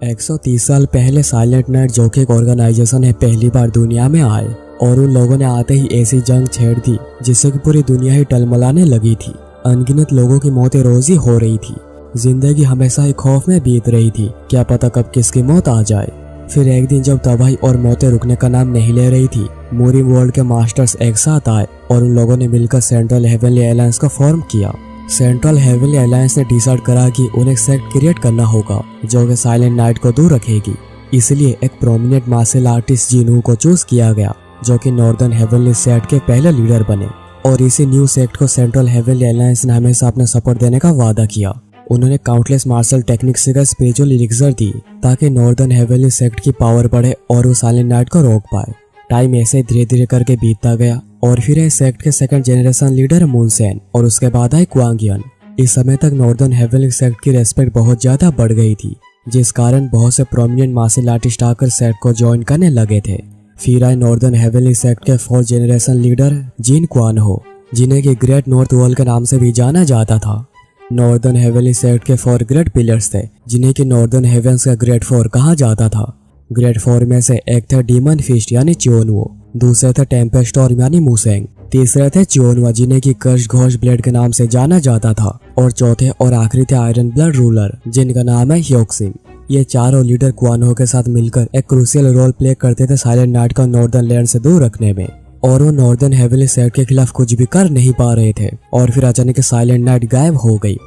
130 साल पहले silent night जो कि एक ऑर्गेनाइजेशन है पहली बार दुनिया में आए और उन लोगों ने आते ही ऐसी जंग छेड़ दी जिससे कि पूरी दुनिया ही टलमलाने लगी थी। अनगिनत लोगों की मौतें रोज ही हो रही थी। जिंदगी हमेशा ही खौफ में बीत रही थी, क्या पता कब किसकी मौत आ जाए। फिर एक दिन जब तबाही और मौतें रुकने का नाम नहीं ले रही थी, मूरिम वर्ल्ड के मास्टर्स एक साथ आए और उन लोगों ने मिलकर सेंट्रल हेवनली अलायंस को फॉर्म किया। सेंट्रल हेवनली अलायंस ने डिसाइड करा कि उन्हें सेक्ट क्रिएट करना होगा जो कि साइलेंट नाइट को दूर रखेगी। इसलिए एक प्रोमिनेंट मार्शल आर्टिस्ट जिनू को चूज किया गया जो कि नॉर्दर्न हेवनली सेक्ट के पहले लीडर बने। और इसी न्यू सेक्ट को सेंट्रल हेवनली अलायंस ने हमेशा अपना सपोर्ट देने का वादा किया। उन्होंने काउंटलेस मार्शल टेक्निक्स से स्पिरिचुअल एलिक्सर दी ताकि नॉर्दर्न हेवनली सेक्ट की पावर बढ़े और वो साइलेंट नाइट को रोक पाए। टाइम ऐसे धीरे धीरे करके बीतता गया और फिर इस सेक्ट के सेकंड जनरेशन लीडर मूनसेन और उसके बाद आई क्वांगियन। इस समय तक नॉर्दर्न हेवनली सेक्ट की रेस्पेक्ट बहुत ज्यादा बढ़ गई थी, जिस कारण बहुत से प्रोमिनेंट मार्शल आर्टिस्ट आकर सेक्ट को ज्वाइन करने लगे थे। फिर आए नॉर्दर्न हेवनली सेक्ट के 4th जनरेशन लीडर जिन क्वान हो, जिन्हें कि ग्रेट नॉर्थ वॉल के नाम से भी जाना जाता था। नॉर्दर्न हेवनली सेक्ट के 4 ग्रेट पिलर्स थे जिन्हें कि नॉर्दर्न हेवंस का ग्रेट 4 कहा जाता था। ग्रेट 4 में से एक थे डीमन फिस्ट यानी च्योनवो, दूसरे थे टेम्पेस्ट स्टॉर्म यानी मुसेंग, तीसरे थे च्योनवा जिन्हें की कर्श घोष ब्लेड के नाम से जाना जाता था, और चौथे और आखिरी थे आयरन ब्लड रूलर जिनका नाम है ह्योक्सिन। ये चारों लीडर क्वानो के साथ मिलकर एक क्रूशियल रोल प्ले करते थे साइलेंट नाइट को नॉर्दर्न लैंड से दूर रखने में, और वो नॉर्दर्न हेवनली सेक्ट के खिलाफ कुछ भी कर नहीं पा रहे थे। और फिर अचानक साइलेंट नाइट गायब हो गई।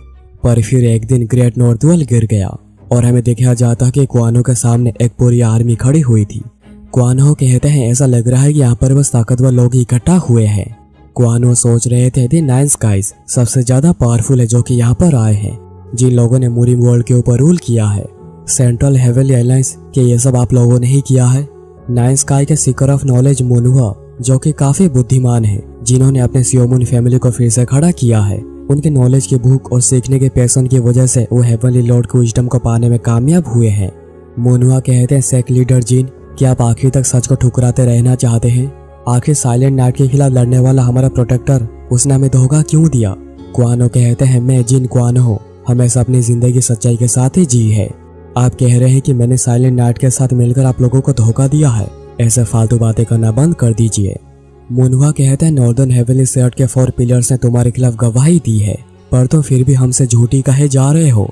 पर फिर एक दिन ग्रेट नॉर्थ वॉल गिर गया और हमें देखा जाता कि क्वानो के सामने एक पूरी आर्मी खड़ी हुई थी। क्वानो कहते हैं ऐसा लग रहा है कि यहाँ पर बस ताकतवर लोग इकट्ठा हुए हैं। क्वानो सोच रहे थे दी 9 स्काइज सबसे ज्यादा पावरफुल है जो कि यहाँ पर आए हैं, जिन लोगों ने मूरिम वर्ल्ड के ऊपर रूल किया है। सेंट्रल हेवनली अलायंस के ये सब आप लोगों ने ही किया है। 9 स्काई के सीकर ऑफ नॉलेज मुनुआ जो कि काफी बुद्धिमान है, जिन्होंने अपने सियोमुन फैमिली को फिर से खड़ा किया है। उनके नॉलेज की भूख और सीखने के पैशन की वजह से वो हेवनली लॉर्ड की विजडम को पाने में कामयाब हुए हैं। मुनुआ कहते हैं सेक्ट लीडर जिन, क्या आप आखिर तक सच को ठुकराते रहना चाहते हैं? आखिर साइलेंट नाइट के खिलाफ लड़ने वाला हमारा प्रोटेक्टर, उसने हमें धोखा क्यों दिया? क्वानो कहते हैं मैं जिन क्वानो हूँ, हमेशा अपनी जिंदगी सच्चाई के साथ ही जी है। आप कह रहे हैं कि मैंने साइलेंट नाइट के साथ मिलकर आप लोगों को धोखा दिया है? ऐसे फालतू बातें करना बंद कर दीजिए। मुनुआ कहते हैं नॉर्दर्न हेवनली सेक्ट के 4 पिलर्स ने तुम्हारे खिलाफ गवाही दी है, पर तुम फिर भी हमसे झूठी कहे जा रहे हो।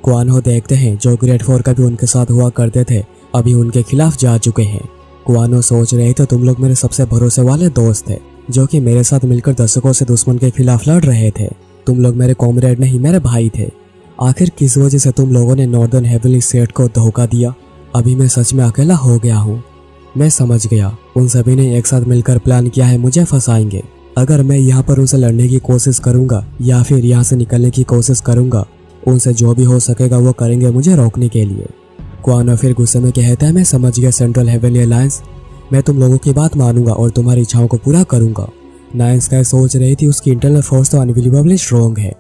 क्वानो देखते हैं जो ग्रेट 4 का भी उनके साथ हुआ करते थे अभी उनके खिलाफ जा चुके हैं। क्वानो सोच रहे थे तुम लोग मेरे सबसे भरोसे वाले दोस्त थे जो कि मेरे साथ मिलकर दशकों से दुश्मन के खिलाफ लड़ रहे थे। तुम लोग मेरे कॉमरेड नहीं, मेरे भाई थे। आखिर किस वजह से तुम लोगों ने नॉर्दर्न हेवनली सेक्ट को धोखा दिया? अभी मैं सच में अकेला हो गया हूँ। मैं समझ गया, उन सभी ने एक साथ मिलकर प्लान किया है, मुझे फंसाएंगे। अगर मैं यहाँ पर उनसे लड़ने की कोशिश करूंगा या फिर यहाँ से निकलने की कोशिश करूंगा, उनसे जो भी हो सकेगा वो करेंगे मुझे रोकने के लिए। क्वानो फिर गुस्से में कहता है मैं समझ गया सेंट्रल हेवनली अलायंस, मैं तुम लोगों की बात मानूंगा और तुम्हारी इच्छाओं को पूरा करूंगा। 9 स्काई सोच रही थी उसकी इंटरनल फोर्स तो अनबिलीवेबली स्ट्रॉन्ग है।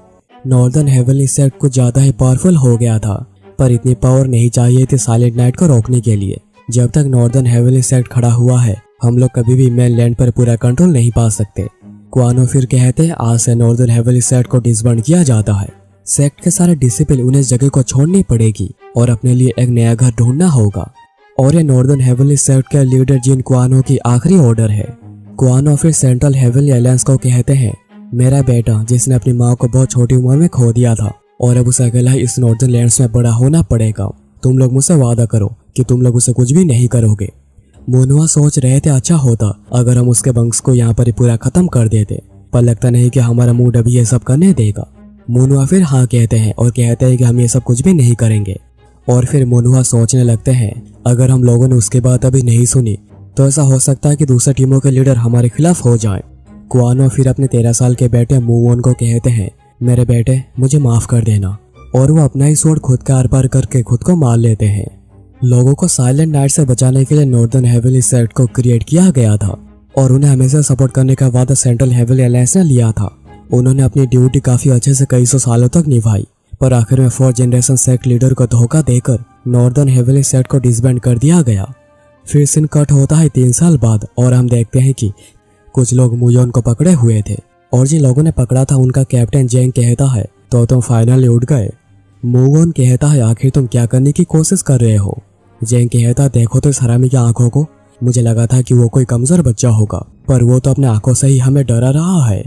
नॉर्दर्न हेवनली सेक्ट कुछ ज्यादा ही पावरफुल हो गया था, पर इतनी पावर नहीं चाहिए थी साइलेंट नाइट को रोकने के लिए। जब तक नॉर्दर्न हेवनली सेक्ट खड़ा हुआ है, हम लोग कभी भी मेन लैंड पर पूरा कंट्रोल नहीं पा सकते। क्वानो फिर कहते हैं आज से नॉर्दर्न हेवनली सेक्ट को डिसबैंड किया जाता है। सेक्ट के सारे डिसिप्लिन उन्हें इस जगह को छोड़नी पड़ेगी और अपने लिए एक नया घर ढूंढना होगा। और ये नॉर्दर्न हेवनली सेक्ट के लीडर जिन क्वानो की आखिरी ऑर्डर है। क्वानो फिर सेंट्रल हेवनली अलायंस को कहते हैं मेरा बेटा जिसने अपनी माँ को बहुत छोटी उम्र में खो दिया था और अब उसे अकेला ही इस नॉर्दर्न लैंड्स में बड़ा होना पड़ेगा। तुम लोग मुझसे वादा करो कि तुम लोग उसे कुछ भी नहीं करोगे। मुनुआ सोच रहे थे अच्छा होता अगर हम उसके वंश को यहाँ पर ही पूरा खत्म कर देते, पर लगता नहीं कि हमारा मूड अभी ये सब करने देगा। मुनुआ फिर हाँ कहते हैं और कहते हैं कि हम ये सब कुछ भी नहीं करेंगे। और फिर मुनुआ सोचने लगते हैं अगर हम लोगों ने उसकी बात अभी नहीं सुनी तो ऐसा हो सकता है कि दूसरी टीमों के लीडर हमारे खिलाफ हो जाएं। क्वानो फिर अपने 13 साल के बेटे मूवोन को कहते हैं मेरे बेटे मुझे माफ कर देना, और वो अपना ही स्वॉर्ड खुद का आर पार करके खुद को मार लेते हैं। लोगों को साइलेंट नाइट से बचाने के लिए नॉर्दर्न हेवनली सेक्ट को क्रिएट किया गया था और उन्हें हमेशा सपोर्ट करने का वादा सेंट्रल हेवनली अलायंस ने लिया था। उन्होंने अपनी ड्यूटी काफी अच्छे से कई सौ सालों तक निभाई, पर आखिर में 4th जनरेशन सेक्ट लीडर को धोखा देकर नॉर्दर्न हेवनली सेक्ट को डिसबैंड कर दिया गया। फिर सीन कट होता है 3 साल बाद और हम देखते हैं कि कुछ लोग मुयोन को पकड़े हुए थे और जिन लोगों ने पकड़ा था उनका कैप्टन जेंग कहता है तो तुम फाइनली उठ गए। मूवन कहता है आखिर तुम क्या करने की कोशिश कर रहे हो। जेंग कहता देखो तो इस हरामी की आंखों को, मुझे लगा था कि वो कोई कमजोर बच्चा होगा पर वो तो अपने आंखों से ही हमें डरा रहा है।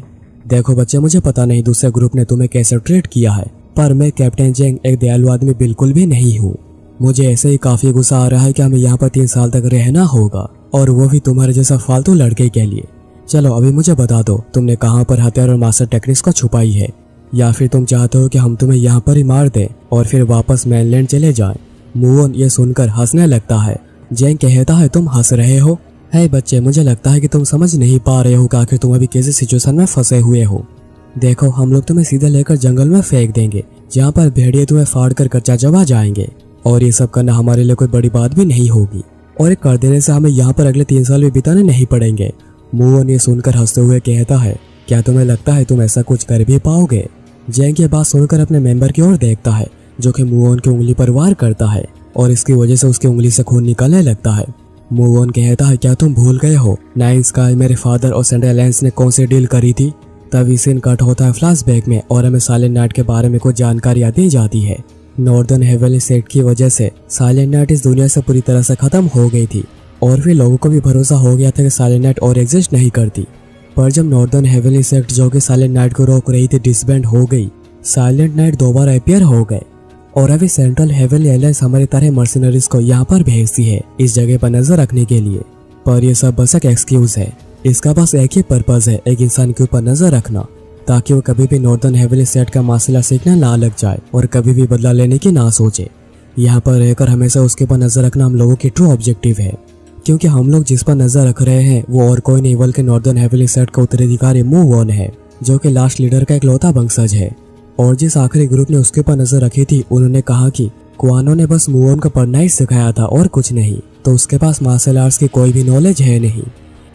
देखो बच्चे, मुझे पता नहीं दूसरे ग्रुप ने तुम्हें कैसे ट्रीट किया है पर मैं कैप्टन जेंग एक दयालु आदमी बिल्कुल भी नहीं हूँ। मुझे ऐसे ही काफी गुस्सा आ रहा है कि हमें यहाँ पर 3 साल तक रहना होगा और वो भी तुम्हारे जैसा फालतू लड़के के लिए। चलो अभी मुझे बता दो तुमने कहाँ पर हथियार और मास्टर टेक्निक्स को छुपाई है, या फिर तुम चाहते हो कि हम तुम्हें यहाँ पर ही मार दें और फिर वापस मेनलैंड चले जाएं। मूवन ये सुनकर हंसने लगता है। जेंग कहता है तुम हंस रहे हो? है बच्चे, मुझे लगता है कि तुम समझ नहीं पा रहे हो कि आखिर तुम अभी किसी सिचुएशन में फंसे हुए हो। देखो हम लोग तुम्हें सीधे लेकर जंगल में फेंक देंगे जहाँ पर भेड़िए तुम्हें फाड़ कर कच्चा चबा जाएंगे और ये सब करना हमारे लिए कोई बड़ी बात भी नहीं होगी और कर देने से हमें यहाँ पर अगले 3 साल भी बिताने नहीं पड़ेंगे। मूवन ये सुनकर हंसते हुए कहता है क्या तुम्हें लगता है तुम ऐसा कुछ कर भी पाओगे? जेंग ये बात सुनकर अपने मेंबर की ओर देखता है जो कि मूवन की उंगली पर वार करता है और इसकी वजह से उसकी उंगली से खून निकलने लगता है। मूवन कहता है क्या तुम भूल गए हो नाइन स्काई मेरे फादर और सेंट्रल अलायंस ने कौन सी डील करी थी? तभी सीन कट होता है फ्लैशबैक में और हमें साइलेंट नाइट के बारे में कुछ जानकारियां दी जाती है। नॉर्दर्न हेवनली सेक्ट की वजह से साइलेंट नाइट इस दुनिया से पूरी तरह से खत्म हो गई थी और फिर लोगों को भी भरोसा हो गया था कि साइलेंट नाइट और एग्जिस्ट नहीं करती। पर जब नॉर्दर्न हेवनली सेक्ट जो कि साइलेंट नाइट को रोक रही थी डिसबैंड हो गई, साइलेंट नाइट दोबारा अपीयर हो गए और अभी सेंट्रल हेवनली अलायंस हमारी तरह मर्सिनरीज को यहाँ पर भेजती है इस जगह पर नजर रखने के लिए। पर यह सब बस एक एक्सक्यूज है, इसका बस एक ही पर्पज है, एक इंसान के ऊपर नजर रखना ताकि वो कभी भी नॉर्दर्न हेवनली सेक्ट का मार्शल आर्ट सीखना ना लग जाए और कभी भी बदला लेने की ना सोचे। यहाँ पर रहकर हमेशा उसके ऊपर नजर रखना हम लोगों की ट्रू ऑब्जेक्टिव है, क्योंकि हम लोग जिस पर नजर रख रहे हैं वो और कोई नहीं बल्कि नॉर्दर्न हेवनली सेक्ट का उत्तराधिकारी मूवन है जो कि लास्ट लीडर का इकलौता वंशज है। और जिस आखिरी ग्रुप ने उसके ऊपर नजर रखी थी उन्होंने कहा कि क्वानो ने बस मूवन को पढ़ना ही सिखाया था और कुछ नहीं, तो उसके पास मार्शल आर्ट्स की कोई भी नॉलेज है नहीं।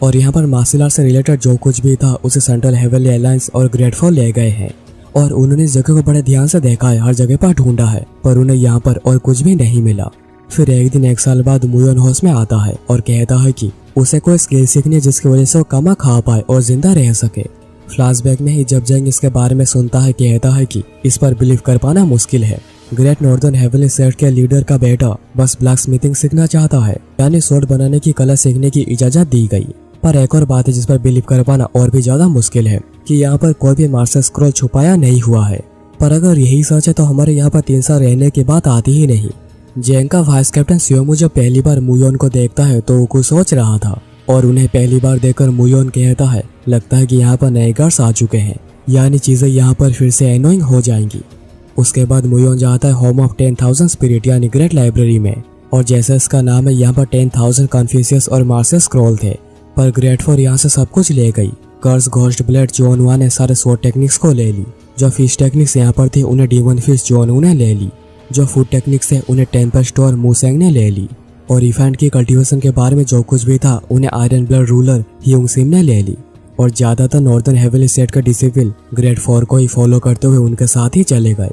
और यहाँ पर मार्शल आर्ट से रिलेटेड जो कुछ भी था उसे सेंट्रल हेवनली अलायंस और ग्रेट फॉल ले गए हैं और उन्होंने इस जगह को बड़े ध्यान से देखा है, हर जगह पर ढूंढा है पर उन्हें यहाँ पर और कुछ भी नहीं मिला। फिर एक दिन 1 साल बाद मूवन होश में आता है और कहता है कि उसे कोई स्किल सीखनी है जिसकी वजह से वो कमा खा पाए और जिंदा रह सके। फ्लैशबैक में ही जब जेंग इसके बारे में सुनता है कहता है कि इस पर बिलीव कर पाना मुश्किल है। ग्रेट नॉर्दर्न हेवनली सेक्ट के लीडर का बेटा बस ब्लैक स्मिथिंग सीखना चाहता है, यानी स्वॉर्ड बनाने की कला सीखने की इजाजत दी गई। पर एक और बात है जिस पर बिलीव कर पाना और भी ज्यादा मुश्किल है कि यहाँ पर कोई भी मास्टर स्क्रॉल छुपाया नहीं हुआ है। पर अगर यही सच है तो हमारे यहाँ पर 3 साल रहने की बात आती ही नहीं। जेंग का वाइस कैप्टन सियोमू जब पहली बार मूयोन को देखता है तो वो कुछ सोच रहा था और उन्हें पहली बार देखकर मूयोन कहता है लगता है कि यहाँ पर नए गार्ड्स आ चुके हैं, यानी चीजें यहाँ पर फिर से एनोइंग हो जाएंगी। उसके बाद मूयोन जाता है होम ऑफ 10,000 स्पिरिट यानी ग्रेट लाइब्रेरी में और जैसा इसका नाम है यहाँ पर 10,000 कन्फ्यूशियस और मार्शल स्क्रॉल थे, पर ग्रेट फॉर यहाँ से सब कुछ ले गई। कर्स, घोस्ट ब्लेड जोनवा ने सारे स्वॉर्ड टेक्निक्स को ले ली। जो फिश टेक्निक्स यहाँ पर थी उन्हें डीमन फिश जोनू ने ले ली। जो फूड टेक्निक्स है उन्हें टेम्पेस्ट और मूसेंग ने ले ली और इफेंट की कल्टीवेशन के बारे में जो कुछ भी था उन्हें आयरन ब्लड रूलर ह्यूंग सिम ने ले ली और ज्यादातर नॉर्दर्न हेवनली सेक्ट का डिसिप्लिन ग्रेट फॉर को ही फॉलो करते हुए उनके साथ ही चले गए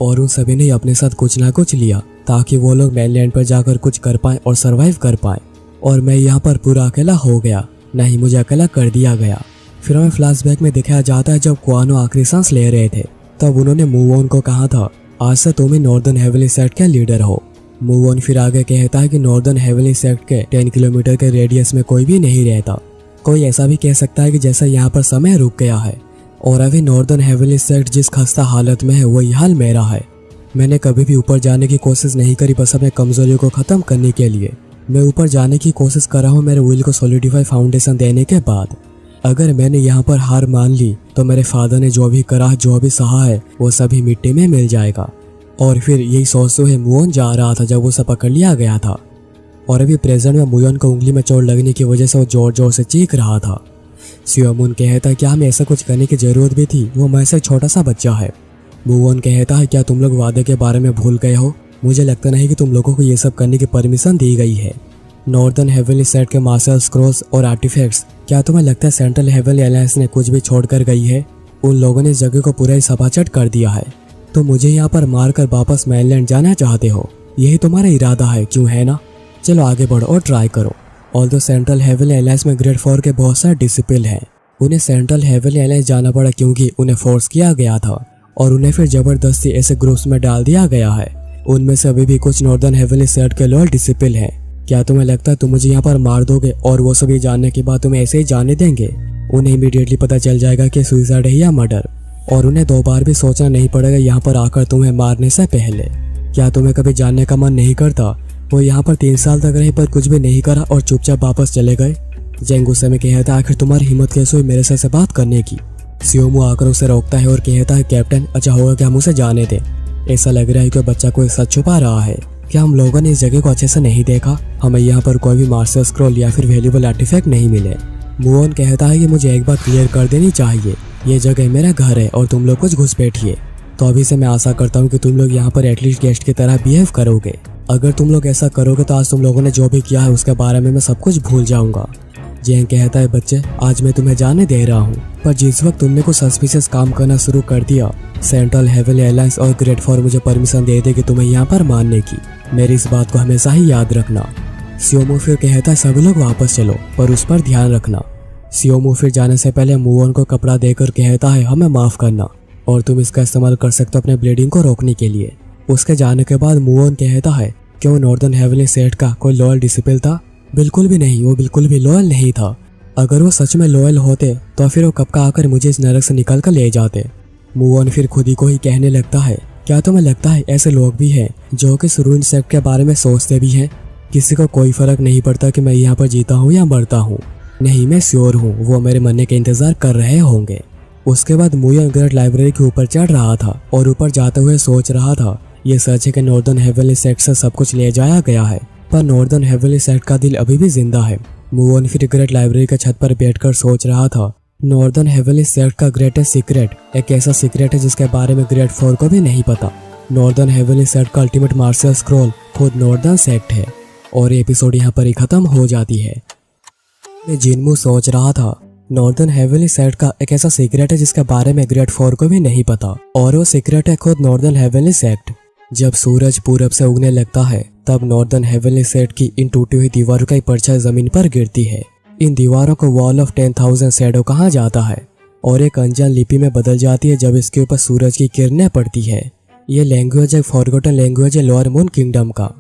और उन सभी ने अपने साथ कुछ ना कुछ लिया ताकि वो लोग मेनलैंड पर जाकर कुछ कर पाए और सरवाइव कर पाए। और मैं यहाँ पर पूरा अकेला हो गया, नहीं मुझे अकेला कर दिया गया। फिर हमें फ्लैशबैक में दिखाया जाता है जब क्वानो आखिरी सांस ले रहे थे तब उन्होंने मूवन को कहा था आज से तुम ही नॉर्दर्न हेवनली सेक्ट के लीडर हो। मूवन फिर आगे कहता है कि नॉर्दर्न हेवनली सेक्ट के 10 किलोमीटर के रेडियस में कोई भी नहीं रहता। कोई ऐसा भी कह सकता है कि जैसा यहाँ पर समय रुक गया है और अभी नॉर्दर्न हेवनली सेक्ट जिस खस्ता हालत में है वही हाल मेरा है। मैंने कभी भी ऊपर जाने की कोशिश नहीं करी, बस अपने कमजोरियों को खत्म करने के लिए मैं ऊपर जाने की कोशिश कर रहा हूँ मेरे विल को सॉलिडिफाई फाउंडेशन देने के बाद। अगर मैंने यहाँ पर हार मान ली तो मेरे फादर ने जो भी करा जो भी सहा है वो सभी मिट्टी में मिल जाएगा। और फिर यही सोचते हुए मूवन जा रहा था जब उसे पकड़ लिया गया था और अभी प्रेजेंट में मूवन को उंगली में चोट लगने की वजह से वो जोर जोर से चीख रहा था। सियोमून कहता है क्या हमें ऐसा कुछ करने की जरूरत भी थी, वो मैं से छोटा सा बच्चा है। मूवन कहता है क्या तुम लोग वादे के बारे में भूल गए हो? मुझे लगता नहीं कि तुम लोगों को ये सब करने की परमिशन दी गई है। नॉर्दर्न हेवनली सेक्ट के मार्शल स्क्रॉल्स और आर्टिफैक्ट्स, क्या तुम्हें लगता है सेंट्रल हेवनली अलायंस ने कुछ भी छोड़ कर गई है? उन लोगों ने इस जगह को पूरा ही सपाचट कर दिया है, तो मुझे यहाँ पर मारकर वापस मेनलैंड जाना चाहते हो? यही तुम्हारा इरादा है, क्यों है ना? चलो आगे बढ़ो और ट्राई करो। ऑल्दो सेंट्रल हेवनली अलायंस में ग्रेट फॉर के बहुत सारे डिसिपल हैं, उन्हें सेंट्रल हेवनली अलायंस जाना पड़ा क्योंकि उन्हें फोर्स किया गया था और उन्हें फिर जबरदस्ती ऐसे ग्रुप्स में डाल दिया गया है। उनमें से अभी भी कुछ नॉर्दर्न हेवनली सेक्ट के लॉयल डिसिपल हैं। क्या तुम्हें लगता है तुम मुझे यहाँ पर मार दोगे और वो सब ये जानने के बाद तुम्हें ऐसे ही जाने देंगे? उन्हें इमीडिएटली पता चल जाएगा कि सुसाइड है या मर्डर, और उन्हें 2 बार भी सोचना नहीं पड़ेगा यहाँ पर आकर तुम्हें मारने से पहले। क्या तुम्हें कभी जानने का मन नहीं करता? वो यहाँ पर 3 साल तक रहे पर कुछ भी नहीं करा और चुपचाप वापस चले गए। जेंग गुस्से में कहता है आखिर तुम्हारी हिम्मत कैसे हुई मेरे से बात करने की? सियोमू आकर उसे रोकता है और कहता है कैप्टन, अच्छा होगा कि हम उसे जाने दें। ऐसा लग रहा है कि बच्चा कोई सच छुपा रहा है। क्या हम लोगों ने इस जगह को अच्छे से नहीं देखा? हमें यहाँ पर कोई भी मास्टर स्क्रॉल या फिर वैल्यूएबल आर्टिफैक्ट नहीं मिले। मुओन कहता है कि मुझे एक बात क्लियर कर देनी चाहिए, ये जगह मेरा घर है और तुम लोग कुछ घुस बैठिए। तो अभी से मैं आशा करता हूँ कि तुम लोग यहाँ पर एटलीस्ट गेस्ट की तरह बिहेव करोगे। अगर तुम लोग ऐसा करोगे तो आज तुम लोगों ने जो भी किया है उसके बारे में मैं सब कुछ भूल जाऊंगा। जेंग कहता है बच्चे, आज मैं तुम्हें जाने दे रहा हूँ, पर जिस वक्त तुमने कुछ सस्पिशियस काम करना शुरू कर दिया, सेंट्रल हेवनली एलायंस और ग्रेट फॉर मुझे परमिशन दे दे कि तुम्हें यहाँ पर मारने की। मेरी इस बात को हमेशा ही याद रखना। सियोमू फिर कहता है सभी लोग वापस चलो पर उस पर ध्यान रखना। सियोमू फिर जाने से पहले मुओन को कपड़ा देकर कहता है हमें माफ करना और तुम इसका इस्तेमाल कर सकते हो अपने ब्लीडिंग को रोकने के लिए। उसके जाने के बाद मुओन कहता है कि वो नॉर्दर्न हेवनली सेक्ट का कोई लॉयल डिसिपल था? बिल्कुल भी नहीं, वो बिल्कुल भी लॉयल नहीं था। अगर वो सच में लॉयल होते तो फिर वो कब का आकर मुझे इस नरक से निकाल कर ले जाते। मुओन फिर खुद ही को ही कहने लगता है क्या तुम्हें लगता है ऐसे लोग भी हैं जो कि सुरुइन सेक्ट के बारे में सोचते भी हैं? किसी को कोई फर्क नहीं पड़ता कि मैं यहाँ पर जीता हूँ या मरता हूँ। नहीं, मैं श्योर हूँ वो मेरे मरने का इंतजार कर रहे होंगे। उसके बाद मुओन ग्रेट लाइब्रेरी के ऊपर चढ़ रहा था और ऊपर जाते हुए सोच रहा था ये सच है कि नॉर्दर्न हेवनली सेक्ट से सब कुछ ले जाया गया है, पर नॉर्दर्न हेवनली सेक्ट का दिल अभी भी जिंदा है। मुओन फिर ग्रेट लाइब्रेरी के छत पर बैठकर सोच रहा था नॉर्दर्न हेवनली सेक्ट का ग्रेटेस्ट सीक्रेट एक ऐसा सीक्रेट है जिसके बारे में ग्रेट 4 को भी नहीं पता। नॉर्दर्न हेवनली सेक्ट का अल्टीमेट मार्शल स्क्रॉल खुद नॉर्दर्न सेक्ट है। और एपिसोड यहाँ पर ही खत्म हो जाती है। जिनमू सोच रहा था नॉर्दर्न हेवनली सेक्ट का एक ऐसा सीक्रेट है जिसके बारे में ग्रेट 4 को भी नहीं पता, और वो सीक्रेट है खुद नॉर्दर्न हेवनली सेक्ट। जब सूरज पूरब से उगने लगता है तब नॉर्दर्न हेवनली सेक्ट की इन टूटी हुई दीवारों का परछाई जमीन पर गिरती है। इन दीवारों को वॉल ऑफ 10,000 शैडो कहा जाता है और एक अनजान लिपि में बदल जाती है जब इसके ऊपर सूरज की किरणें पड़ती है। ये लैंग्वेज एक फॉरगॉटन लैंग्वेज है लोअर मून किंगडम का।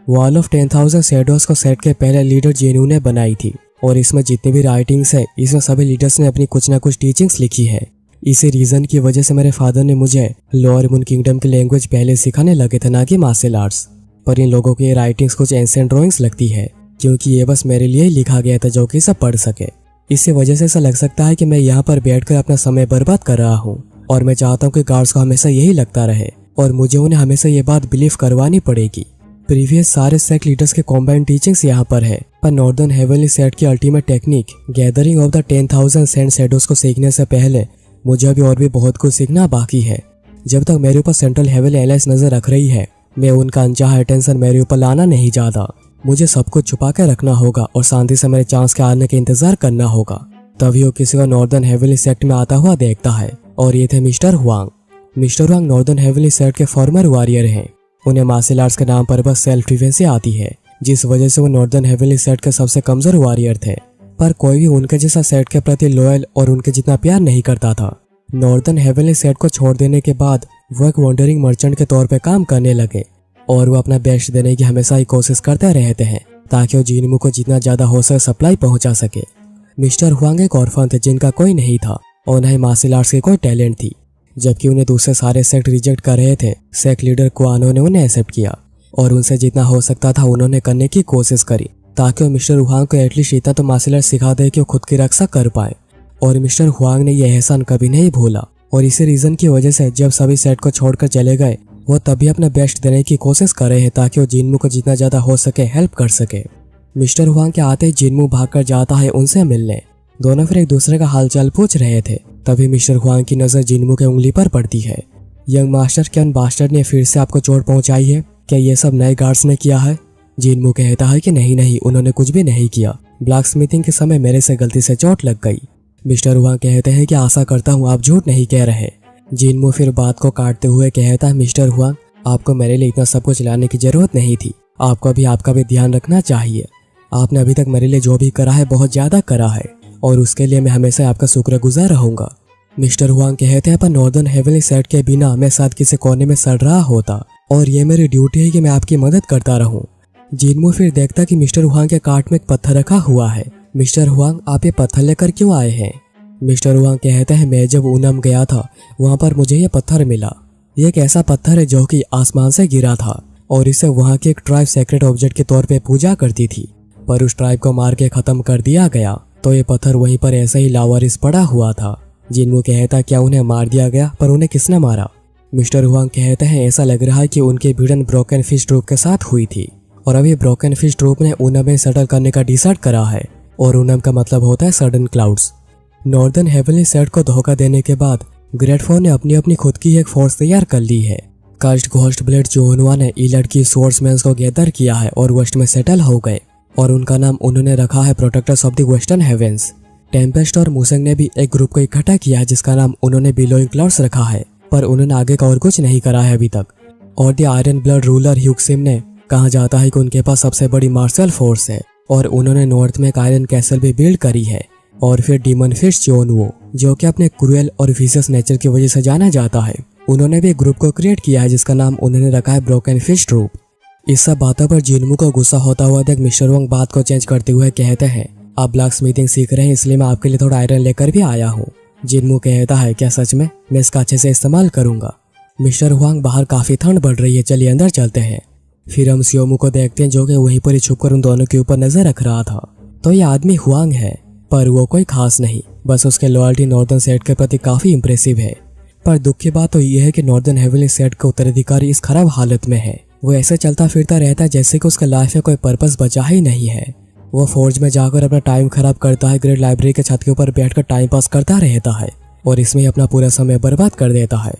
वॉल ऑफ 10,000 शैडोज को सेट के पहले लीडर जेनू ने बनाई थी और इसमें जितनी भी राइटिंग्स है इसमें सभी लीडर्स ने अपनी कुछ ना कुछ टीचिंग्स लिखी है। इसी रीजन की वजह से मेरे फादर ने मुझे लोअर मून किंगडम की लैंग्वेज पहले सिखाने लगे थे, ना कि मार्शल आर्ट्स। पर इन लोगों की ये राइटिंग्स कुछ एंशिएंट ड्राइंग्स लगती है क्योंकि ये बस मेरे लिए ही लिखा गया था जो कि सब पढ़ सके। इसी वजह से ऐसा लग सकता है कि मैं यहाँ पर बैठकर अपना समय बर्बाद कर रहा हूँ और मैं चाहता हूँ कि गार्ड्स को हमेशा यही लगता रहे और मुझे उन्हें हमेशा ये बात बिलीव करवानी पड़ेगी। प्रीवियस सारे सेक्ट लीडर्स के कॉम्बाइंड टीचिंग्स यहाँ पर है, पर नॉर्दर्न हेवनली सेक्ट की ultimate technique gathering of the 10,000 sand shadows को सीखने से पहले मुझे अभी और भी बहुत कुछ सीखना बाकी है। जब तक मेरे ऊपर सेंट्रल हेवनली एलायंस नजर रख रही है मैं उनका अनचाहा अटेंशन मेरे ऊपर लाना नहीं चाहता। मुझे सब कुछ छुपा के रखना होगा और शांति से मेरे चांस के आने का इंतजार करना होगा। तभी वो किसी को नॉर्दर्न हेवनली सेक्ट में आता हुआ देखता है और ये थे mister Huang. Mister Huang northern heavenly sect के फॉर्मर वॉरियर हैं। उन्हें मार्शल आर्ट्स के नाम पर बस सेल्फ डिफेंस आती है, जिस वजह से वो नॉर्दर्न हेवनली सेक्ट के सबसे कमजोर वॉरियर थे। पर कोई भी उनके जैसा सेक्ट के प्रति लॉयल और उनके जितना प्यार नहीं करता था। नॉर्दर्न हेवनली सेक्ट को छोड़ देने के बाद वो एक वॉन्डरिंग मर्चेंट के तौर पे काम करने लगे और वो अपना बेस्ट देने की हमेशा ही कोशिश करते रहते हैं ताकि वो जिनमू को जितना ज्यादा हो सके सप्लाई पहुंचा सके। मिस्टर हुआंग एक ऑर्फन थे जिनका कोई नहीं था और न ही मार्शल आर्ट्स की कोई टैलेंट थी। जबकि उन्हें दूसरे सारे सेक्ट रिजेक्ट कर रहे थे, सेक्ट लीडर कुआनो ने उन्हें एक्सेप्ट किया और उनसे जितना हो सकता था उन्होंने करने की कोशिश करी ताकि वो मिस्टर हुआंग को एटलीस्ट इतना तो मार्शल आर्ट सिखा दे कि वो खुद की रक्षा कर पाए। और मिस्टर हुआंग ने यह एहसान कभी नहीं भूला और इसी रीजन की वजह से जब सभी सेट को छोड़कर चले गए वो तभी अपना बेस्ट देने की कोशिश कर रहे हैं ताकि वो जिनमू को जितना ज्यादा हो सके हेल्प कर सके। मिस्टर हुआंग के आते ही जिनमू भागकर जाता है उनसे मिलने। दोनों फिर एक दूसरे का हालचाल पूछ रहे थे। तभी मिस्टर हुआंग की नजर जिनमू के उंगली पर पड़ती है। यंग मास्टर, क्या उन बास्टर्ड ने फिर से आपको चोट पहुंचाई है? क्या ये सब नए गार्ड्स ने किया है? जिनमू कहता है कि नहीं, उन्होंने कुछ भी नहीं किया। ब्लैक स्मिथिंग के समय मेरे से गलती से चोट लग गई। मिस्टर हुआंग कहते हैं कि आशा करता हूँ आप झूठ नहीं कह रहे। जिनमू फिर बात को काटते हुए कहता है, मिस्टर हुआंग आपको मेरे लिए इतना सब कुछ लाने की जरूरत नहीं थी। आपको भी आपका भी ध्यान रखना चाहिए। आपने अभी तक मेरे लिए जो भी करा है बहुत ज्यादा करा है और उसके लिए मैं हमेशा आपका शुक्रगुजार रहूंगा। मिस्टर हुआंग कहते हैं पर नॉर्दर्न हेवनली सेट के बिना मैं साथ किसी कोने में सड़ रहा होता और ये मेरी ड्यूटी है कि मैं आपकी मदद करता रहूं। जिनमू फिर देखता कि मिस्टर हुआंग के कार्ट में एक पत्थर रखा हुआ है। मिस्टर हुआंग, आप ये पत्थर लेकर क्यों आए हैं? मिस्टर हुआंग कहते हैं मैं जब ऊनम गया था वहाँ पर मुझे ये पत्थर मिला। ये एक ऐसा पत्थर है जो कि आसमान से गिरा था और इसे वहाँ की एक ट्राइब सेक्रेट ऑब्जेक्ट के तौर पे पूजा करती थी, पर उस ट्राइब को मार के खत्म कर दिया गया, तो ये पत्थर वहीं पर ऐसे ही लावारिस पड़ा हुआ था। जिनमू कहता क्या उन्हें मार दिया गया, पर उन्हें किसने मारा? मिस्टर हुआंग कहते हैं ऐसा लग रहा है कि उनकी भिड़न ब्रोकन फिश ट्रूप के साथ हुई थी और अभी ब्रोकन फिश ट्रूप ने ऊनम में सेटल करने का डिसाइड करा है और ऊनम का मतलब होता है sudden clouds. Northern heavenly set को धोखा देने के बाद ग्रेट फोर ने अपनी अपनी खुद की एक फोर्स तैयार कर ली है। कास्ट घोस्ट ब्लेड जोहनुआ ने ईलड की सोर्समैन को गैदर किया है और वेस्ट में सेटल हो गए और उनका नाम उन्होंने रखा है protectors of the western heavens. Tempest और मुसेंग ने भी एक ग्रुप को इकट्ठा किया जिसका नाम उन्होंने बिलोइंग क्लाउड्स रखा है, पर उन्होंने आगे का और कुछ नहीं करा है अभी तक। और द आयरन ब्लड रूलर ह्यूक्सिम ने कहा जाता है कि उनके पास सबसे बड़ी मार्शल फोर्स है और उन्होंने नॉर्थ में एक आयरन कैसल भी बिल्ड करी है। और फिर डीमन फिश जोनवो, जो कि अपने क्रूएल और विशियस नेचर की वजह से जाना जाता है, उन्होंने भी एक ग्रुप को क्रिएट किया है जिसका नाम उन्होंने रखा है ब्रोकन फिश ट्रूप। इस सब बातों पर जिनमू को गुस्सा होता हुआ देख मिस्टर वोंग बात को चेंज करते हुए कहते हैं आप ब्लैक स्मिथिंग सीख रहे हैं इसलिए मैं आपके लिए थोड़ा आयरन लेकर भी आया हूँ। जिनमू कहता है क्या सच में? मैं इसका अच्छे से इस्तेमाल करूंगा। मिस्टर हुआंग, बाहर काफी ठंड बढ़ रही है, चलिए अंदर चलते हैं। फिर हम सियोमू को देखते हैं जो कि वहीं पर ही छुपकर उन दोनों के ऊपर नजर रख रहा था। तो ये आदमी हुआंग है, पर वो कोई खास नहीं, बस उसके लॉयल्टी नॉर्दर्न सेट के प्रति काफी इंप्रेसिव है। पर दुख की बात तो यह है कि नॉर्दर्न हेवनली सेट का उत्तराधिकारी इस खराब हालत में है। वो ऐसे चलता फिरता रहता है जैसे कि उसके लाइफ में कोई पर्पस बचा ही नहीं है। वो फौज में जाकर अपना टाइम खराब करता है, ग्रेट लाइब्रेरी के छत के ऊपर बैठकर टाइम पास करता रहता है और इसमें अपना पूरा समय बर्बाद कर देता है।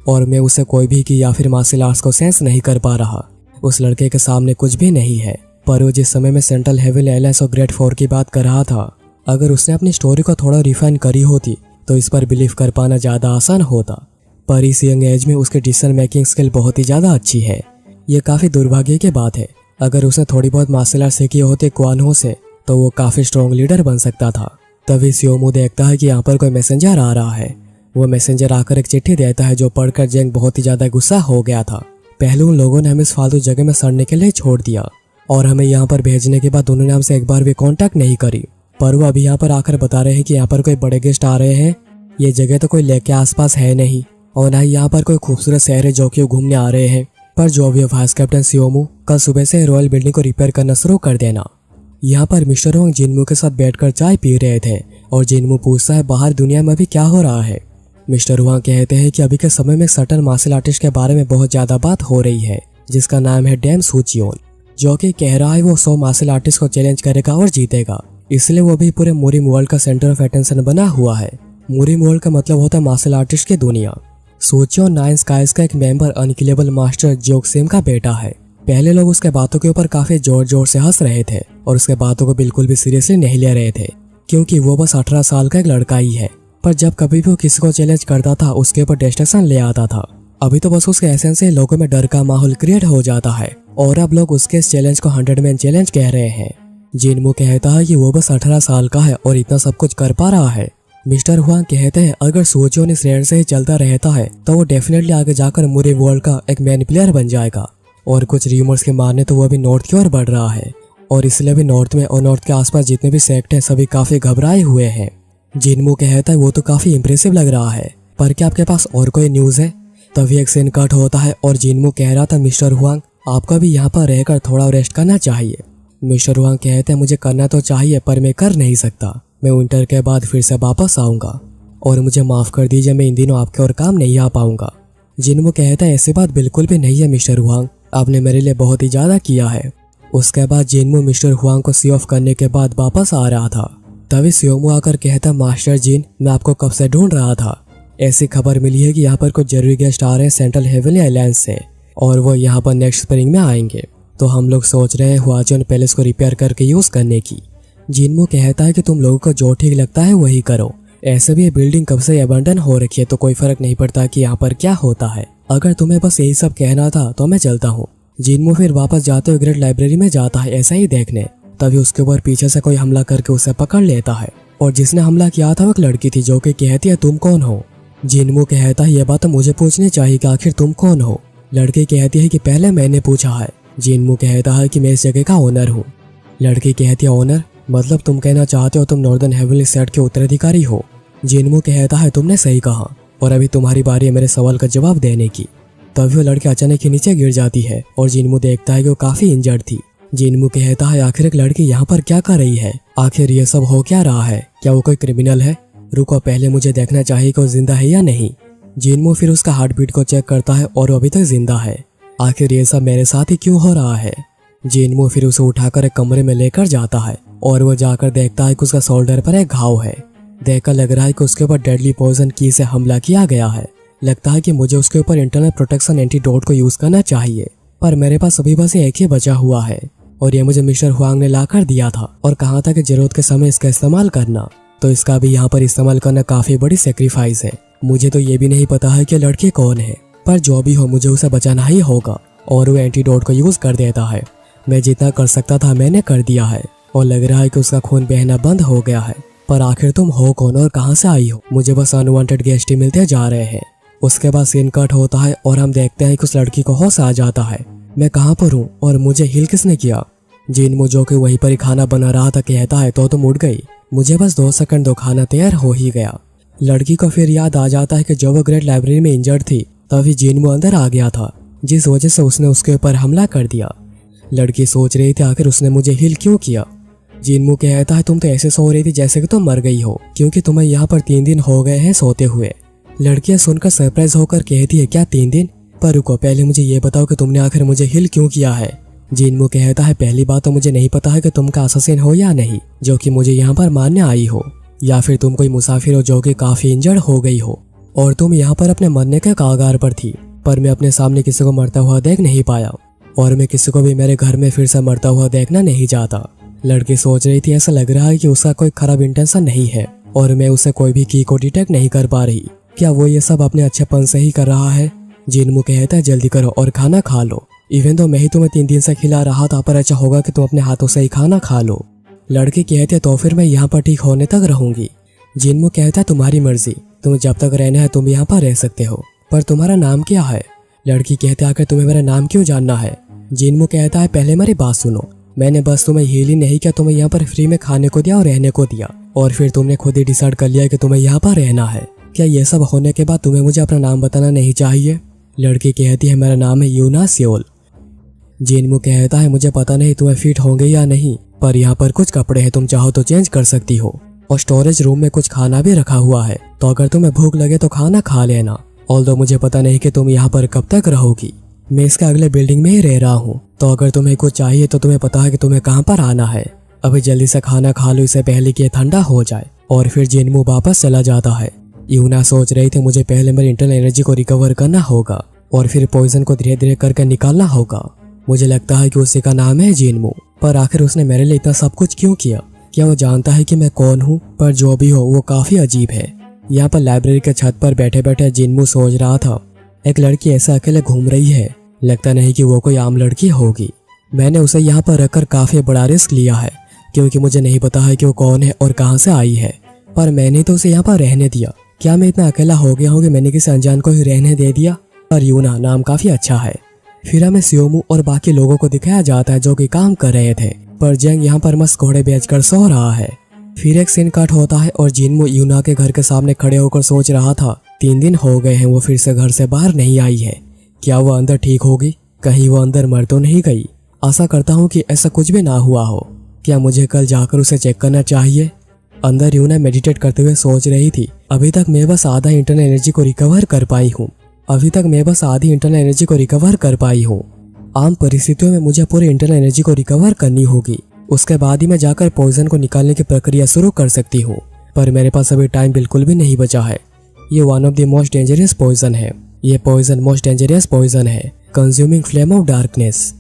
और मैं उसे कोई भी की या फिर मार्शल आर्ट्स को सेंस नहीं कर पा रहा। उस लड़के के सामने कुछ भी नहीं है, पर वो जिस समय में सेंट्रल हेवनली एलायंस और ग्रेट फोर की बात कर रहा था, अगर उसने अपनी स्टोरी को थोड़ा रिफाइन करी होती तो इस पर बिलीव कर पाना ज्यादा आसान होता। पर इस यंग एज में उसकी डिसीजन मेकिंग स्किल बहुत ही ज्यादा अच्छी है। ये काफी दुर्भाग्य की बात है। अगर उसने थोड़ी बहुत मार्शल आर्ट सीखी होती क्वानहो से तो वो काफी स्ट्रॉन्ग लीडर बन सकता था। तभी सियोमू देखता है कि यहाँ पर कोई मैसेंजर आ रहा है। वो मैसेंजर आकर एक चिट्ठी देता है जो पढ़कर जेंग बहुत ही ज्यादा गुस्सा हो गया था। पहले उन लोगों ने हमें इस फालतू जगह में सड़ने के लिए छोड़ दिया और हमें यहाँ पर भेजने के बाद उन्होंने हमसे एक बार भी कांटेक्ट नहीं करी, पर वो अभी यहाँ पर आकर बता रहे हैं कि यहाँ पर कोई बड़े गेस्ट आ रहे हैं। ये जगह तो कोई लेक के आसपास है नहीं और ना ही यहाँ पर कोई खूबसूरत शहर है जो कि घूमने आ रहे हैं। पर जो भी वाइस कैप्टन सियोमू, कल सुबह से रॉयल बिल्डिंग को रिपेयर करना शुरू कर देना। यहाँ पर मिस्टर होंग जिनमू के साथ बैठकर चाय पी रहे थे और जिनमू पूछता है बाहर दुनिया में अभी क्या हो रहा है। मिस्टर हुआंग कहते हैं कि अभी के समय में सटन मार्शल आर्टिस्ट के बारे में बहुत ज्यादा बात हो रही है जिसका नाम है डैम सूचियोन, जो कि कह रहा है वो 100 मार्शल आर्टिस्ट को चैलेंज करेगा और जीतेगा। इसलिए वो भी पूरे मूरिम वर्ल्ड का सेंटर ऑफ अटेंशन बना हुआ है। मूरिम वर्ल्ड का मतलब होता है मार्शल आर्टिस्ट की दुनिया। सूचियोन 9 स्काइज का एक मेंबर अनकिलेबल मास्टर जोक्सेम का बेटा है। पहले लोग उसके बातों के ऊपर काफी जोर जोर से हंस रहे थे और उसके बातों को बिल्कुल भी सीरियसली नहीं ले रहे थे क्योंकि वो बस 18 साल का एक लड़का ही है। पर जब कभी भी वो किसी को चैलेंज करता था उसके ऊपर डिस्ट्रैक्शन ले आता था। अभी तो बस उसके एसेंस से लोगों में डर का माहौल क्रिएट हो जाता है और अब लोग उसके इस चैलेंज को 100 मैन चैलेंज कह रहे हैं। जिनमू कहता है कि वो बस 18 साल का है और इतना सब कुछ कर पा रहा है। मिस्टर हुआंग कहते हैं अगर सूचियोन इस रेट से ही चलता रहता है तो वो डेफिनेटली आगे जाकर मूरिम वर्ल्ड का एक मेन प्लेयर बन जाएगा। और कुछ र्यूमर्स के माने तो वो भी नॉर्थ की ओर बढ़ रहा है और इसलिए भी नॉर्थ में और नॉर्थ के आसपास जितने भी सेक्ट हैं सभी काफी घबराए हुए हैं। जिनमू कहता है वो तो काफी इंप्रेसिव लग रहा है, पर क्या आपके पास और कोई न्यूज है? तभी एक सीन कट होता है और जिनमू कह रहा था मिस्टर हुआंग आपका भी यहाँ पर रहकर थोड़ा रेस्ट करना चाहिए। मिस्टर हुआंग कहते हैं मुझे करना तो चाहिए पर मैं कर नहीं सकता। मैं विंटर के बाद फिर से वापस आऊंगा और मुझे माफ कर दीजिए मैं इन दिनों आपके और काम नहीं आ पाऊंगा। जिनमू कहता है ऐसी बात बिल्कुल भी नहीं है मिस्टर हुआंग, आपने मेरे लिए बहुत ही ज्यादा किया है। उसके बाद जिनमू मिस्टर हुआंग को सी ऑफ करने के बाद वापस आ रहा था। तभी सियोमू आकर कहता मास्टर जिन मैं आपको कब से ढूंढ रहा था। ऐसी खबर मिली है कि यहाँ पर कुछ जरूरी गेस्ट आ रहे हैं सेंट्रल हेवनली एलायंस से और वो यहाँ पर नेक्स्ट स्प्रिंग में आएंगे, तो हम लोग सोच रहे हैं हुआचन पैलेस को रिपेयर करके यूज करने की। जिनमू कहता है कि तुम लोगों को जो ठीक लगता है वही करो। ऐसे भी ये बिल्डिंग कब से अबंडन हो रखी है तो कोई फर्क नहीं पड़ता कि यहाँ पर क्या होता है। अगर तुम्हें बस यही सब कहना था तो मैं चलता हूँ। जिनमू फिर वापस जाते हुए ग्रेट लाइब्रेरी में जाता है ऐसा ही देखने। तभी उसके ऊपर पीछे से कोई हमला करके उसे पकड़ लेता है और जिसने हमला किया था वो एक लड़की थी जो कि कहती है तुम कौन हो। जिनमू कहता है ये बात तो मुझे पूछनी चाहिए कि आखिर तुम कौन हो। लड़की कहती है कि पहले मैंने पूछा है। जिनमू कहता है कि मैं इस जगह का ओनर हूँ। लड़की कहती है ओनर मतलब तुम कहना चाहते हो तुम नॉर्दर्न हेवनली सेट के उत्तराधिकारी हो। जिनमू कहता है तुमने सही कहा और अभी तुम्हारी बारी है मेरे सवाल का जवाब देने की। तभी वो लड़की अचानक ही नीचे गिर जाती है और जिनमू देखता है कि वो काफी इंजर्ड थी। जिनमू कहता है आखिर एक लड़की यहाँ पर क्या कर रही है, आखिर ये सब हो क्या रहा है, क्या वो कोई क्रिमिनल है? रुको पहले मुझे देखना चाहिए कि वो जिंदा है या नहीं। जिनमू फिर उसका हार्ट बीट को चेक करता है और वो अभी तक जिंदा है। आखिर ये सब मेरे साथ ही क्यों हो रहा है? जिनमू फिर उसे उठाकर एक कमरे में लेकर जाता है और वो जाकर देखता है कि उसका शोल्डर पर एक घाव है। देखकर लग रहा है कि उसके ऊपर डेडली पॉइजन की से हमला किया गया है। लगता है कि मुझे उसके ऊपर इंटरनल प्रोटेक्शन एंटीडोट को यूज करना चाहिए, पर मेरे पास अभी बस एक ही बचा हुआ है और ये मुझे मिस्टर हुआंग ने लाकर दिया था और कहा था कि जरूरत के समय इसका इस्तेमाल करना। तो इसका भी यहाँ पर इस्तेमाल करना काफी बड़ी सेक्रीफाइस है। मुझे तो ये भी नहीं पता है कि लड़की कौन है, पर जो भी हो मुझे उसे बचाना ही होगा। और वो एंटीडोट को यूज कर देता है। मैं जितना कर सकता था मैंने कर दिया है और लग रहा है कि उसका खून बहना बंद हो गया है। पर आखिर तुम हो कौन और कहाँ से आई हो? मुझे बस अनवांटेड गेस्ट ही मिलते जा रहे हैं। उसके बाद सीन कट होता है और हम देखते हैं कि उस लड़की को होश आ जाता है। मैं कहाँ पर हूँ और मुझे हिल किसने किया? जिनमू जो कि वहीं पर ही खाना बना रहा था कहता है तो तुम उड़ गई, मुझे बस 2 सेकंड दो, खाना तैयार हो ही गया। लड़की को फिर याद आ जाता है कि जब वो ग्रेट लाइब्रेरी में इंजर्ड थी तभी जिनमू अंदर आ गया था, जिस वजह से उसने उसके ऊपर हमला कर दिया। लड़की सोच रही थी आखिर उसने मुझे हिल क्यों किया। जिनमू कहता है तुम तो ऐसे सो रही थी जैसे कि तुम मर गई हो, क्योंकि तुम्हें यहाँ पर 3 दिन हो गए हैं सोते हुए। लड़कियां सुनकर सरप्राइज होकर कहती है क्या 3 दिन? पर रुको पहले मुझे ये बताओ कि तुमने आखिर मुझे हिल क्यों किया है। जिनमू कहता है पहली बात तो मुझे नहीं पता है कि तुम का अससिन हो या नहीं, जो कि मुझे यहाँ पर मारने आई हो, या फिर तुम कोई मुसाफिर हो जो कि काफी इंजर्ड हो गई हो और तुम यहाँ पर अपने मरने के कागार पर थी। पर मैं अपने सामने किसी को मरता हुआ देख नहीं पाया और मैं किसी को भी मेरे घर में फिर से मरता हुआ देखना नहीं चाहता। लड़की सोच रही थी ऐसा लग रहा है कि उसका कोई खराब इंटेंशन नहीं है और मैं उसे कोई भी की को डिटेक्ट नहीं कर पा रही। क्या वो ये सब अपने अच्छेपन से ही कर रहा है? जिनमू कहता है जल्दी करो और खाना खा लो। इवन तो मैं ही तुम्हें 3 दिन से खिला रहा था, पर अच्छा होगा कि तुम अपने हाथों से ही खाना खा लो। लड़की कहती है तो फिर मैं यहाँ पर ठीक होने तक रहूंगी। जिनमू कहता है तुम्हारी मर्जी, तुम्हें जब तक रहना है तुम यहाँ पर रह सकते हो, पर तुम्हारा नाम क्या है? लड़की कहती है आखिर तुम्हें मेरा नाम क्यों जानना है? जिनमू कहता है पहले मेरी बात सुनो, मैंने बस तुम्हें हील ही नहीं किया, तुम्हें यहाँ पर फ्री में खाने को दिया और रहने को दिया और फिर तुमने खुद ही डिसाइड कर लिया कि तुम्हें यहाँ पर रहना है। क्या ये सब होने के बाद तुम्हें मुझे अपना नाम बताना नहीं चाहिए? लड़की कहती है मेरा नाम है यूना सियोल। जिनमू कहता है मुझे पता नहीं तुम्हें फिट होंगे या नहीं, पर यहाँ पर कुछ कपड़े हैं, तुम चाहो तो चेंज कर सकती हो और स्टोरेज रूम में कुछ खाना भी रखा हुआ है, तो अगर तुम्हें भूख लगे तो खाना खा लेना। ऑल्दो मुझे पता नहीं कि तुम यहाँ पर कब तक रहोगी, मैं इसके अगले बिल्डिंग में ही रह रहा हूँ, तो अगर तुम्हें कुछ चाहिए तो तुम्हें पता है कि तुम्हें कहाँ पर आना है। अभी जल्दी से खाना खा लो इससे पहले कि ठंडा हो जाए। और फिर जिनमू वापस चला जाता है। यूना सोच रही थी मुझे पहले मेरी इंटरनल एनर्जी को रिकवर करना होगा और फिर पॉइजन को धीरे धीरे करके निकालना होगा। मुझे लगता है कि उसी का नाम है जिनमू, पर आखिर उसने मेरे लिए इतना सब कुछ क्यों किया? क्या वो जानता है कि मैं कौन हूँ? पर जो भी हो वो काफी अजीब है। यहाँ पर लाइब्रेरी के छत पर बैठे बैठे जिनमू सोच रहा था एक लड़की ऐसा अकेले घूम रही है, लगता नहीं कि वो कोई आम लड़की होगी। मैंने उसे यहाँ पर रखकर काफी बड़ा रिस्क लिया है, क्योंकि मुझे नहीं पता है कि वो कौन है और कहाँ से आई है, पर मैंने तो उसे यहाँ पर रहने दिया। क्या मैं इतना अकेला हो गया हूँ कि मैंने किसी अनजान को ही रहने दे दिया? पर यूना नाम काफी अच्छा है। फिर हमें सियोमू और बाकी लोगों को दिखाया जाता है जो कि काम कर रहे थे, पर जंग यहाँ पर मस्त घोड़े बेचकर सो रहा है। फिर एक सीन कट होता है और जिनमू यूना के घर के सामने खड़े होकर सोच रहा था 3 दिन हो गए हैं वो फिर से घर से बाहर नहीं आई है, क्या वो अंदर ठीक होगी? कहीं वो अंदर मर तो नहीं गई? आशा करता हूँ कि ऐसा कुछ भी ना हुआ हो। क्या मुझे कल जाकर उसे चेक करना चाहिए? अंदर यूना मेडिटेट करते हुए सोच रही थी अभी तक मैं बस आधा इंटरनल एनर्जी को रिकवर कर पाई हूँ, आम परिस्थितियों में मुझे पूरी इंटरनल एनर्जी को रिकवर करनी होगी, उसके बाद ही मैं जाकर पॉइजन को निकालने की प्रक्रिया शुरू कर सकती हूँ। पर मेरे पास अभी टाइम बिल्कुल भी नहीं बचा है। ये one of the most dangerous poison है। ये पॉइजन मोस्ट डेंजरस पॉइजन है, कंज्यूमिंग फ्लेम ऑफ डार्कनेस।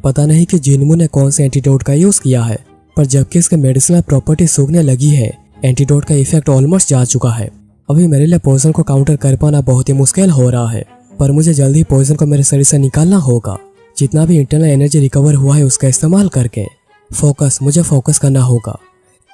पता नहीं कि जिनमू ने कौन से एंटीडोट का यूज किया है, पर जबकि इसके मेडिसिनल प्रॉपर्टी सूखने लगी है, एंटीडोट का इफेक्ट ऑलमोस्ट जा चुका है। अभी मेरे लिए पॉइजन को काउंटर कर पाना बहुत ही मुश्किल हो रहा है, पर मुझे जल्दी पॉइजन को मेरे शरीर से निकालना होगा। जितना भी इंटरनल एनर्जी रिकवर हुआ है उसका इस्तेमाल करके मुझे फोकस करना होगा।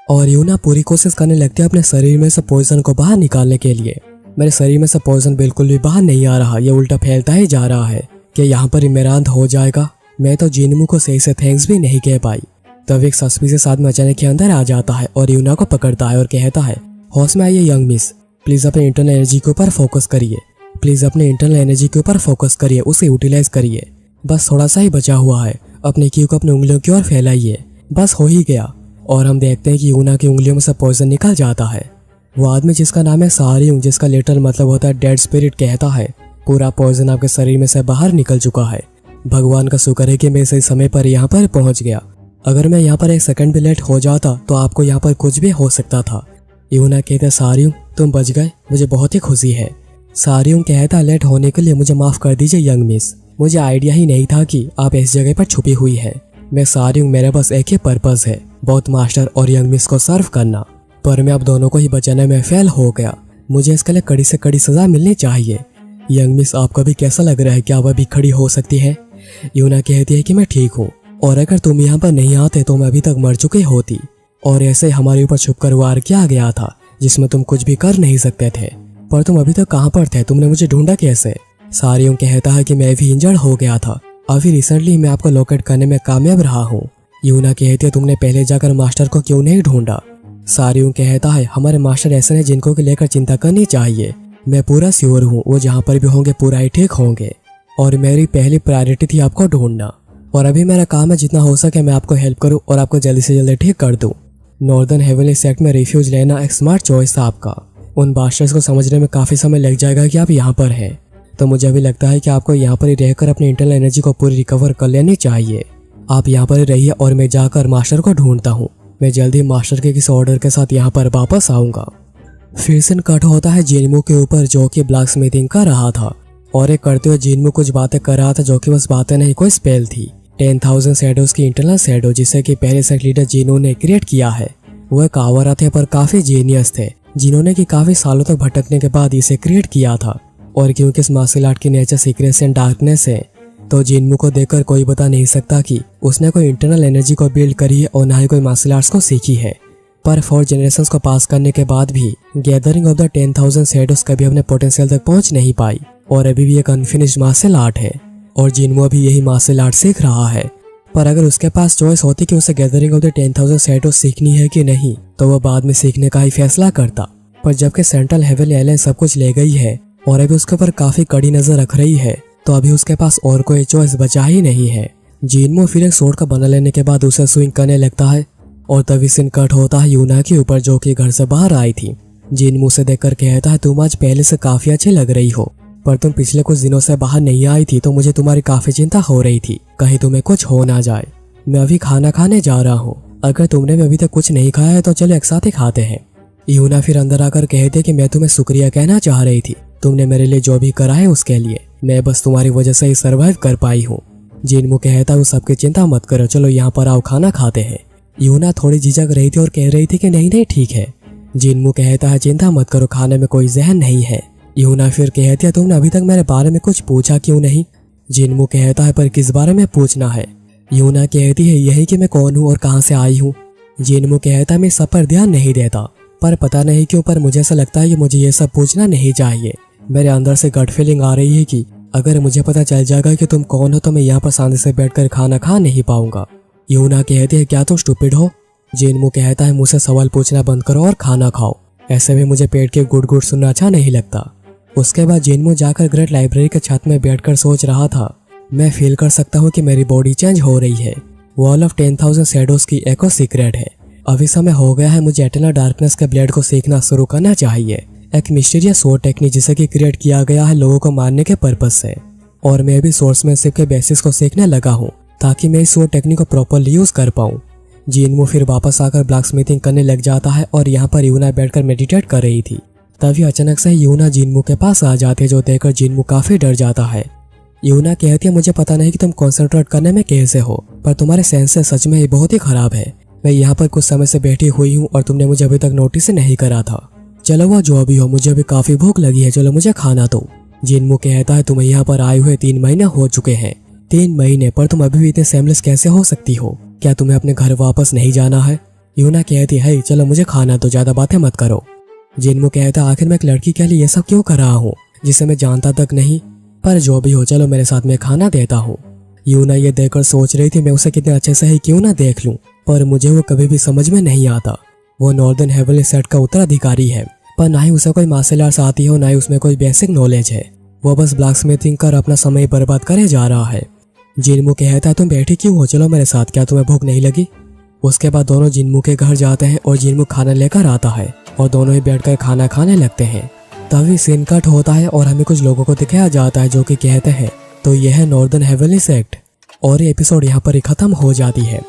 और यूना पूरी कोशिश करने लगती है अपने शरीर में से पॉइजन को बाहर निकालने के लिए। मेरे शरीर में से पॉइजन बिल्कुल भी बाहर नहीं आ रहा, ये उल्टा फैलता ही जा रहा है। क्या यहाँ पर ही मेरा अंत हो जाएगा? मैं तो जिनमू को सही से थैंक्स भी नहीं कह पाई। तब एक सस्पिशियस आदमी अचानक के अंदर आ जाता है और यूना को पकड़ता है और कहता है, होश में आइए यंग मिस, प्लीज अपने इंटरनल एनर्जी के ऊपर फोकस करिए, प्लीज अपने इंटरनल एनर्जी के ऊपर फोकस करिए, उसे यूटिलाइज करिए। बस थोड़ा सा ही बचा हुआ है, अपनी की को अपनी उंगलियों की ओर फैलाइए, बस हो ही गया। और हम देखते हैं कि यूना की उंगलियों में से पॉइजन निकल जाता है। वो आदमी जिसका नाम है सारियुंग, जिसका लिटरल मतलब होता है डेड स्पिरिट, कहता है पूरा पॉइजन आपके शरीर में से बाहर निकल चुका है। भगवान का शुक्र है कि मैं सही समय पर यहाँ पर पहुंच गया। अगर मैं यहाँ पर एक सेकंड भी लेट हो जाता तो आपको यहाँ पर कुछ भी हो सकता था। यूना कहता, सारियुंग तुम बच गए, मुझे बहुत ही खुशी है। सारियुंग कहता, लेट होने के लिए मुझे माफ कर दीजिए यंग मिस, मुझे आइडिया ही नहीं था कि आप इस जगह पर छुपी हुई है। मैं सारियुंग, मेरे पास एक ही पर्पस है, बहुत मास्टर और यंग मिस को सर्व करना, पर मैं आप दोनों को ही बचाने में फेल हो गया। मुझे इसके लिए कड़ी से कड़ी सजा मिलनी चाहिए। यंग मिस, आपको भी कैसा लग रहा है, क्या आप अभी खड़ी हो सकती है? यूना कहती है कि मैं ठीक हूँ, और अगर तुम यहाँ पर नहीं आते तो मैं अभी तक मर चुकी होती, और ऐसे हमारे ऊपर छुपकर वार किया गया था जिसमें तुम कुछ भी कर नहीं सकते थे। पर तुम अभी तक कहाँ पर थे, तुमने मुझे ढूंढा कैसे? सारियुंग कहता है कि मैं भी इंजर्ड हो गया था, अभी रिसेंटली मैं आपको लोकेट करने में कामयाब रहा हूँ। यूना कहती है, तुमने पहले जाकर मास्टर को क्यों नहीं ढूंढा? सारियुंग कहता है, हमारे मास्टर ऐसे हैं जिनको लेकर चिंता करनी चाहिए, मैं पूरा श्योर हूँ वो जहाँ पर भी होंगे पूरा ही ठीक होंगे, और मेरी पहली प्रायोरिटी थी आपको ढूंढना, और अभी मेरा काम है जितना हो सके मैं आपको हेल्प करूँ और आपको जल्दी से जल्दी ठीक कर दूँ। नॉर्दर्न हेवनली सेक्ट में रिफ्यूज लेना एक स्मार्ट चॉइस था आपका। उन बास्टर्स को समझने में काफी समय लग जाएगा कि आप यहाँ पर हैं, तो मुझे अभी लगता है कि आपको यहाँ पर ही रहकर अपनी इंटरनल एनर्जी को पूरी रिकवर कर लेनी चाहिए। आप यहाँ पर ही रहिए और मैं जाकर मास्टर को ढूंढता हूँ। मैं जल्दी मास्टर के किसी ऑर्डर के साथ यहाँ पर वापस आऊंगा। फिर से कट होता है जिनमू के ऊपर, जो कि ब्लैक स्मिथिंग कर रहा था, और एक करते हुए जिनमू कुछ बातें कर रहा था जो कि बस बातें नहीं, कोई स्पेल थी। 10,000 शैडोज की इंटरनल शैडो, जिसे कि पहले सेक्ट लीडर जिनो ने क्रिएट किया है। वो एक आवारा थे पर काफी जीनियस थे, जिन्होंने कि काफी सालों तक भटकने के बाद इसे क्रिएट किया था। और क्योंकि इस मार्शल आर्ट की नेचर सीक्रेट्स एंड डार्कनेस है, तो जिनमू को देखकर कोई बता नहीं सकता कि उसने कोई इंटरनल एनर्जी को बिल्ड करी है और ना ही कोई मार्शल आर्ट्स को सीखी है। पर 4 जनरेशंस को पास करने के बाद भी गैदरिंग ऑफ द 10,000 शैडोज कभी अपने पोटेंशियल तक पहुंच नहीं पाई, और अभी भी एक अनफिनिश्ड मार्शल आर्ट है, और जिनमू अभी यही मार्शल आर्ट सीख रहा है। पर अगर उसके पास चॉइस होती कि उसे गैदरिंग ऑफ द 10,000 शैडोज सीखनी है कि नहीं, तो वह बाद में सीखने का ही फैसला करता। पर जबकि सेंट्रल हेवनली आइलैंड सब कुछ ले गई है और अभी उसके ऊपर काफी कड़ी नजर रख रही है, तो अभी उसके पास और कोई चॉइस बचा ही नहीं है। जिनमू फिर एक सोर्ड का बना लेने के बाद उसे स्विंग करने लगता है, और तभी सीन कट होता है यूना के ऊपर, जो कि घर से बाहर आई थी। जिनमू से देखकर कहता है, तुम आज पहले से काफी अच्छी लग रही हो, पर तुम पिछले कुछ दिनों से बाहर नहीं आई थी तो मुझे तुम्हारी काफी चिंता हो रही थी, कहीं तुम्हें कुछ हो ना जाए। मैं अभी खाना खाने जा रहा हूँ, अगर तुमने भी अभी तक कुछ नहीं खाया है तो चलो एक साथ ही खाते हैं। यूना फिर अंदर आकर कहते कि मैं तुम्हें शुक्रिया कहना चाह रही थी, तुमने मेरे लिए जो भी करा है उसके लिए, मैं बस तुम्हारी वजह से ही सर्वाइव कर पाई हूँ। जिनमू कहता है, सबकी चिंता मत करो, चलो यहाँ पर आओ खाना खाते हैं। यूना थोड़ी झिझक रही थी और कह रही थी कि नहीं नहीं ठीक है। जिनमू कहता है, चिंता मत करो, खाने में कोई जहन नहीं है। यूना फिर कहती है, तुमने अभी तक मेरे बारे में कुछ पूछा क्यों नहीं? जिनमू कहता है, पर किस बारे में पूछना है? यूना कहती है, यही कि मैं कौन हूँ और कहाँ से आई हूँ। जिनमू कहता है, मैं सब पर ध्यान नहीं देता, पर पता नहीं क्यों पर मुझे ऐसा लगता है कि मुझे ये सब पूछना नहीं चाहिए। मेरे अंदर से गट फीलिंग आ रही है कि अगर मुझे पता चल जाएगा कि तुम कौन हो तो मैं यहाँ पर शांति से बैठकर खाना खा नहीं पाऊंगा। यूना कहती है, क्या तुम स्टूपिड हो? जिनमू कहता है, मुझसे सवाल पूछना बंद करो और खाना खाओ, ऐसे में मुझे पेट के गुड़ गुड़ सुनना अच्छा नहीं लगता। उसके बाद जिनमू जाकर ग्रेट लाइब्रेरी के छत में बैठकर सोच रहा था, मैं फील कर सकता हूँ कि मेरी बॉडी चेंज हो रही है। वॉल ऑफ 10,000 शैडोज की एक और सीक्रेट है। अभी समय हो गया है मुझे एटर्नल डार्कनेस के ब्लेड को सीखना शुरू करना चाहिए, एक मिस्टीरियस सोर्ड टेक्निक जिसे कि क्रिएट किया गया है लोगों को मारने के पर्पज से। और मैं भी सोर्समैनशिप के बेसिस को सीखने लगा हूँ ताकि मैं इस सोर्ड टेक्निक को प्रॉपरली यूज कर पाऊँ। जिनमू फिर वापस आकर ब्लैक स्मिथिंग करने लग जाता है और यहाँ पर यूना बैठकर मेडिटेट कर रही थी। तभी अचानक से यूना जिनमू के पास आ जाती है, जो देखकर जिनमू काफी डर जाता है। यूना कहती है, मुझे पता नहीं कि तुम कंसंट्रेट करने में कैसे हो, पर तुम्हारे सेंसेस सच में ही बहुत ही खराब है। मैं यहाँ पर कुछ समय से बैठी हुई हूँ और तुमने मुझे अभी तक नोटिस नहीं करा था। चलो वो जो भी हो, मुझे अभी काफी भूख लगी है, चलो मुझे खाना दो। जिनमू कहता है, तुम्हें यहाँ पर आए हुए 3 महीने हो चुके हैं। 3 महीने पर तुम अभी भी इतने सेमलेस कैसे हो सकती हो? क्या तुम्हें अपने घर वापस नहीं जाना है? यूना कहती है, चलो मुझे खाना दो, ज्यादा बातें मत करो। जिनमू कहता है आखिर मैं एक लड़की के लिए ये सब क्यों कर रहा हूँ जिसे मैं जानता तक नहीं, पर जो भी हो चलो मेरे साथ में खाना देता हूँ। यूना ये देखकर सोच रही थी मैं उसे कितने अच्छे से ही क्यों ना देख लूं, पर मुझे वो कभी भी समझ में नहीं आता। वो नॉर्दर्न हेवनली सेट का उत्तराधिकारी है, पर ना ही उसे कोई मार्शल आर्ट्स आती हो ना ही उसमें कोई बेसिक नॉलेज है। वो बस ब्लैक स्मिथिंग कर अपना समय बर्बाद करे जा रहा है। जिनमू कहता है तुम बैठी क्यों हो, चलो मेरे साथ, क्या तुम्हें भूख नहीं लगी? उसके बाद दोनों जिनमू के घर जाते हैं और जिनमू खाना लेकर आता है और दोनों ही बैठकर खाना खाने लगते हैं। तभी सीन कट होता है और हमें कुछ लोगों को दिखाया जाता है जो कि कहते हैं तो यह है नॉर्दर्न हेवनली सेक्ट। और ये एपिसोड यहाँ पर ही खत्म हो जाती है।